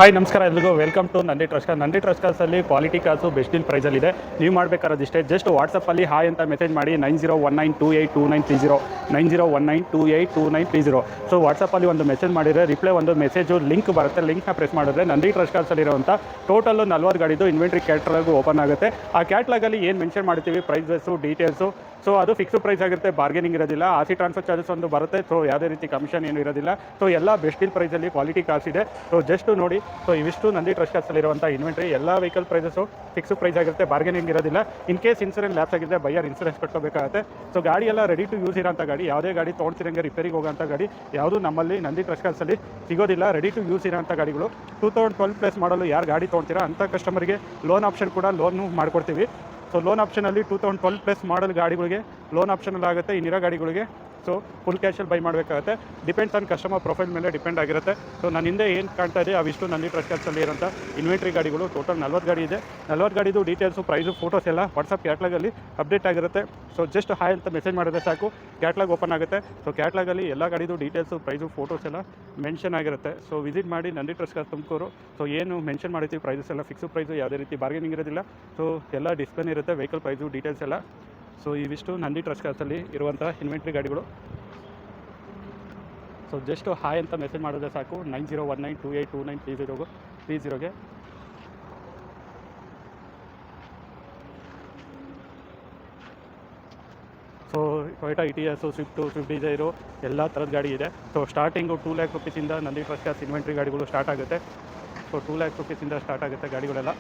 Hi ನಮಸ್ಕಾರ ಎಲ್ರಿಗೂ welcome to Nandi trust car. Nandi trust ಕಾರ್ಸಲ್ಲಿ ಕ್ವಾಲಿಟಿ ಕಾರ್ಸು ಬೆಸ್ಟ್ ಡೀಲ್ ಪ್ರೈಸಲ್ಲಿದೆ. ನೀವು ಮಾಡಬೇಕಾರೋದಿಷ್ಟೇ, ಜಸ್ಟ್ ವಾಟ್ಸಪ್ಪಲ್ಲಿ ಹಾಯ್ ಅಂತ ಮೆಸೇಜ್ ಮಾಡಿ 9019282930 9019282930. ಸೊ ವಾಟ್ಸಪ್ಪಲ್ಲಿ ಒಂದು ಮೆಸೇಜ್ ಮಾಡಿದರೆ ರಿಪ್ಲೈ ಒಂದು ಮೆಸೇಜು ಲಿಂಕ್ ಬರುತ್ತೆ. ಲಿಂಕ್ನ ಪ್ರೆಸ್ ಮಾಡಿದ್ರೆ ನಂದಿ ಟ್ರಸ್ಟ್ ಕಾರ್ಸಲ್ಲಿರುವಂಥ ಟೋಟಲ್ಲು 40 ಗಾಡಿದು ಇನ್ವೆಂಟ್ರಿ ಕ್ಯಾಟ್ಲಾಗ್ ಓಪನ್ ಆಗುತ್ತೆ. ಆ ಕ್ಯಾಟ್ಲಾಗಲ್ಲಿ ಏನು ಮೆನ್ಷನ್ ಮಾಡ್ತೀವಿ ಪ್ರೈಸಸ್ಸು ಡೀಟೇಲ್ಸು, ಸೊ ಅದು ಫಿಕ್ಸ್ ಪ್ರೈಸ್ ಆಗಿರುತ್ತೆ, ಬಾರ್ಗೇನಿಂಗ್ ಇರೋದಿಲ್ಲ. ಆರ್.ಸಿ ಟ್ರಾನ್ಸ್ಫರ್ ಚಾರ್ಜಸ್ ಒಂದು ಬರುತ್ತೆ, ಸೊ ಯಾವುದೇ ರೀತಿ ಕಮಿಷನ್ ಏನು ಇರೋದಿಲ್ಲ. ಸೊ ಎಲ್ಲ ಬೆಸ್ಟ್ ಡೀಲ್ ಪ್ರೈಸಲ್ಲಿ ಕ್ವಾಲಿಟಿ ಕಾರ್ಸ್ ಇದೆ. ಸೊ ಜಸ್ಟ್ ನೋಡಿ, ಸೊ ಇವಿಷ್ಟು ನಂದಿ ಟ್ರಸ್ಟ್ ಕಾರ್ಸಲ್ಲಿರುವಂಥ ಇನ್ವೆಂಟ್ರಿ. ಎಲ್ಲ ವೆಹಿಕಲ್ ಪ್ರೈಸಸ್ಸು ಫಿಕ್ಸ್ ಪ್ರೈಸ್ ಆಗಿರುತ್ತೆ, ಬಾರ್ಗೇನಿಂಗ್ ಇರೋದಿಲ್ಲ. ಇನ್ ಕೇಸ್ ಇನ್ಸೂರೆನ್ಸ್ ಲ್ಯಾಪ್ಸ್ ಆಗಿದ್ದರೆ ಬೈಯರ್ ಇನ್ಸೂರೆನ್ಸ್ ಕಟ್ಟಬೇಕಾಗುತ್ತೆ. ಸೊ ಗಾಡಿ ಎಲ್ಲ ರೆಡಿ ಟು ಯೂಸ್ ಇರೋಂಥ ಗಾಡಿ, ಯಾವುದೇ ಗಾಡಿ ತೊಗೊಂಡ್ತಿರಂಗೆ ರಿಪೇರಿಗೆ ಹೋಗೋಂಥ ಗಾಡಿ ಯಾವುದು ನಮ್ಮಲ್ಲಿ ನಂದಿ ಟ್ರಸ್ಟ್ ಕಾರ್ಸಲ್ಲಿ ಸಿಗೋದಿಲ್ಲ. ರೆಡಿ ಟು ಯೂಸ್ ಇರೋಂಥ ಗಾಡಿಗಳು 2012 ಮಾಡಲು ಯಾರು ಗಾಡಿ ತೊಗೊಳ್ತೀರಾ ಅಂಥ ಕಸ್ಟಮರ್ಗೆ ಲೋನ್ ಆಪ್ಷನ್ ಕೂಡ ಲೋನು ಮಾಡ್ಕೊಡ್ತೀವಿ. ಸೊ ಲೋನ್ ಆಪ್ಷನಲ್ಲಿ 2012 ಮಾಡಲ್ ಗಾಡಿಗಳಿಗೆ ಲೋನ್ ಆಪ್ಷನಲ್ಲಿ ಆಗುತ್ತೆ. ಇನ್ನಿರೋ ಗಾಡಿಗಳಿಗೆ ಸೊ ಫುಲ್ ಕ್ಯಾಶಲ್ಲಿ ಬೈ ಮಾಡಬೇಕಾಗುತ್ತೆ. ಡಿಪೆಂಡ್ಸ್ ಆನ್ ಕಸ್ಟಮರ್ ಪ್ರೊಫೈಲ್ ಮೇಲೆ ಡಿಪೆಂಡ್ ಆಗಿರುತ್ತೆ. ಸೊ ನಾನು ಹಿಂದೆ ಏನು ಕಾಣ್ತಾ ಇದೆ ಅವಿಷ್ಟು ನಂದಿ ಟ್ರಸ್ಟ್ ಕಾರ್ಸಲ್ಲಿ ಇರೋಂಥ ಇನ್ವೆಂಟ್ರಿ ಗಾಡಿಗಳು ಟೋಟಲ್ 40 ಗಾಡಿ ಇದೆ. 40 ಗಾಡಿದು ಡೀಟೇಲ್ಸು, ಪ್ರೈಸು, ಫೋಟೋಸ್ ಎಲ್ಲ ವಾಟ್ಸಪ್ ಕ್ಯಾಟ್ಲಾಗಲ್ಲಿ ಅಪ್ಡೇಟ್ ಆಗಿರುತ್ತೆ. ಸೊ ಜಸ್ಟ್ ಹಾಯ್ ಅಂತ ಮೆಸೇಜ್ ಮಾಡಿದ್ರೆ ಸಾಕು, ಕ್ಯಾಟ್ಲಾಗ್ ಓಪನ್ ಆಗುತ್ತೆ. ಸೊ ಕ್ಯಾಟ್ಲಾಗಲ್ಲಿ ಎಲ್ಲ ಗಾಡಿದು ಡೀಟೇಲ್ಸು, ಪ್ರೈಸು, ಫೋಟೋಸ್ ಎಲ್ಲ ಮೆನ್ಷನ್ ಆಗಿರುತ್ತೆ. ಸೊ ವಿಸಿಟ್ ಮಾಡಿ Nandi trust cars Tumakuru. So ಏನು ಮೆನ್ಷನ್ ಮಾಡಿರ್ತೀವಿ ಪ್ರೈಸಸ್ ಎಲ್ಲ ಫಿಕ್ಸು ಪ್ರೈಸು, ಯಾವುದೇ ರೀತಿ ಬಾರ್ಗೇನಿಂಗ್ ಇರೋದಿಲ್ಲ. ಸೊ ಎಲ್ಲ ಡಿಸ್ಪ್ಲೇನೇ ಇರುತ್ತೆ, ವೆಹಿಕಲ್ ಪ್ರೈಸು ಡೀಟೇಲ್ಸ್ ಎಲ್ಲ. ಸೊ ಇವಿಷ್ಟು ನಂದಿ ಟ್ರಸ್ಟ್ ಕಾರ್ಸಲ್ಲಿ ಇರುವಂಥ ಇನ್ವೆಂಟ್ರಿ ಗಾಡಿಗಳು. ಸೊ ಜಸ್ಟ್ ಹಾಯ್ ಅಂತ ಮೆಸೇಜ್ ಮಾಡಿದ್ರೆ ಸಾಕು 9019282930ಗೆ. So Toyota Etios, Swift Dzire ಎಲ್ಲ ಥರದ ಗಾಡಿ ಇದೆ. ಸೊ ಸ್ಟಾರ್ಟಿಂಗು 2 ಲ್ಯಾಕ್ ರುಪೀಸಿಂದ ನಂದಿ ಟ್ರಸ್ಟ್ ಕಾರ್ಸ್ ಇನ್ವೆಂಟ್ರಿ ಗಾಡಿಗಳು ಸ್ಟಾರ್ಟ್ ಆಗುತ್ತೆ. ಸೊ 2 ಲ್ಯಾಕ್ ರುಪೀಸಿಂದ ಸ್ಟಾರ್ಟ್ ಆಗುತ್ತೆ ಗಾಡಿಗಳೆಲ್ಲ.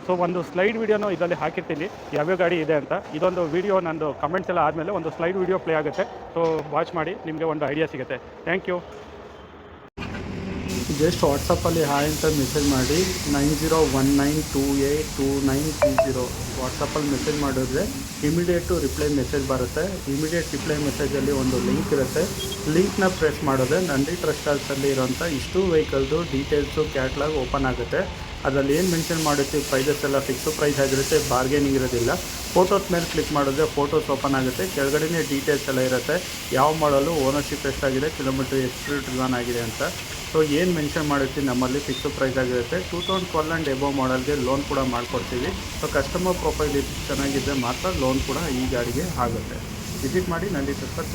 ಸೊ ಒಂದು ಸ್ಲೈಡ್ ವೀಡಿಯೋನು ಇದರಲ್ಲಿ ಹಾಕಿರ್ತೀನಿ ಯಾವ್ಯಾವ ಗಾಡಿ ಇದೆ ಅಂತ. ಇದೊಂದು ವೀಡಿಯೋ ನಂದು ಕಮೆಂಟ್ಸ್ ಎಲ್ಲ ಆದಮೇಲೆ ಒಂದು ಸ್ಲೈಡ್ ವೀಡಿಯೋ ಪ್ಲೇ ಆಗುತ್ತೆ. ಸೊ ವಾಚ್ ಮಾಡಿ, ನಿಮಗೆ ಒಂದು ಐಡಿಯಾ ಸಿಗುತ್ತೆ. Thank you. ಜಸ್ಟ್ ವಾಟ್ಸಪ್ಪಲ್ಲಿ ಹಾಯ್ ಅಂತ ಮೆಸೇಜ್ ಮಾಡಿ 9019282930 ವಾಟ್ಸಪ್ಪಲ್ಲಿ ಮೆಸೇಜ್ ಮಾಡಿದ್ರೆ ಇಮಿಡಿಯೇಟು ರಿಪ್ಲೈ ಮೆಸೇಜ್ ಬರುತ್ತೆ. ಇಮಿಡಿಯೇಟ್ ರಿಪ್ಲೈ ಮೆಸೇಜಲ್ಲಿ ಒಂದು ಲಿಂಕ್ ಇರುತ್ತೆ. ಲಿಂಕ್ನ ಪ್ರೆಸ್ ಮಾಡಿದ್ರೆ ನಂದಿ ಟ್ರಸ್ಟ್ ಕಾರ್ಸಲ್ಲಿ ಇರೋಂಥ ಇಷ್ಟು ವೆಹಿಕಲ್ದು ಡೀಟೇಲ್ಸು ಕ್ಯಾಟ್ಲಾಗ್ ಓಪನ್ ಆಗುತ್ತೆ. ಅದರಲ್ಲಿ ಏನು ಮೆನ್ಷನ್ ಮಾಡಿರ್ತೀವಿ ಪ್ರೈಸಸ್ ಎಲ್ಲ ಫಿಕ್ಸು ಪ್ರೈಸ್ ಆಗಿರುತ್ತೆ, ಬಾರ್ಗೇನಿಂಗ್ ಇರೋದಿಲ್ಲ. ಫೋಟೋಸ್ ಮೇಲೆ ಕ್ಲಿಕ್ ಮಾಡಿದ್ರೆ ಫೋಟೋಸ್ ಓಪನ್ ಆಗುತ್ತೆ. ಕೆಳಗಡೆನೇ ಡೀಟೇಲ್ಸ್ ಎಲ್ಲ ಇರುತ್ತೆ, ಯಾವ ಮಾಡಲು, ಓನರ್ಶಿಪ್ ಎಷ್ಟಾಗಿದೆ, ಕಿಲೋಮೀಟರ್ ಎಷ್ಟು ರಿಟರ್ನ್ ಆಗಿದೆ ಅಂತ. ಸೊ ಏನು ಮೆನ್ಷನ್ ಮಾಡಿರ್ತೀವಿ ನಮ್ಮಲ್ಲಿ ಫಿಕ್ಸು ಪ್ರೈಸ್ ಆಗಿರುತ್ತೆ. 2012 ಆ್ಯಂಡ್ ಎಬೋವ್ ಮಾಡಲ್ಗೆ ಲೋನ್ ಕೂಡ ಮಾಡಿಕೊಡ್ತೀವಿ. ಸೊ ಕಸ್ಟಮರ್ ಪ್ರೊಫೈಲ್ ಚೆನ್ನಾಗಿದ್ದರೆ ಮಾತ್ರ ಲೋನ್ ಕೂಡ ಈ ಗಾಡಿಗೆ ಆಗುತ್ತೆ. ವಿಸಿಟ್ ಮಾಡಿ ನಂದಿ ಟ್ರಸ್ಟ್ ಕಾರ್ಸ್.